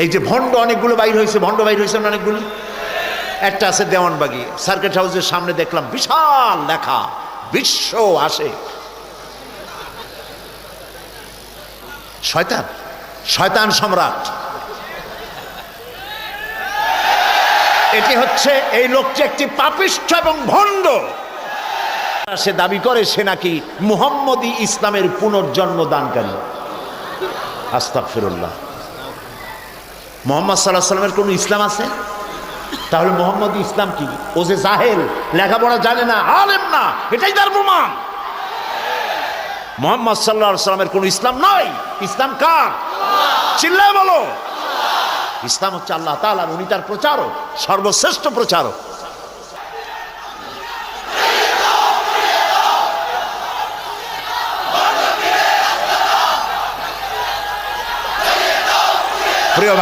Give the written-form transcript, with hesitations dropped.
এই যে ভণ্ড অনেকগুলো বাইর হয়েছে, ভণ্ড বাইর হয়েছে অনেকগুলো। একটা আছে দেওয়ানবাগি সার্কিট হাউসের সামনে, দেখলাম বিশাল লেখা বিশ্ব আসে। শয়তান, শয়তান সম্রাট। এটি হচ্ছে, এই লোকটি একটি পাপিষ্ঠ এবং ভণ্ড। সে দাবি করে সে নাকি মুহাম্মদী ইসলামের পুনর্জন্ম দানকারী। আস্তাগফিরুল্লাহ। মুহাম্মদ সাল্লাল্লাহু আলাইহি ওয়াসাল্লামের কোন ইসলাম আছে? তাহলে মুহাম্মদী ইসলাম কি? ও যে জাহেল, লেখাপড়া জানে না, আলেম না, এটাই তার প্রমাণ। মুহাম্মদ সাল্লাল্লাহু আলাইহি ওয়াসাল্লামের কোন ইসলাম নয়। ইসলাম কার? চিল্লায় বলো। ইসলাম হচ্ছে আল্লাহ তাআলার, উনি তার প্রচারক, সর্বশ্রেষ্ঠ প্রচারক। প্রিয় ভাই।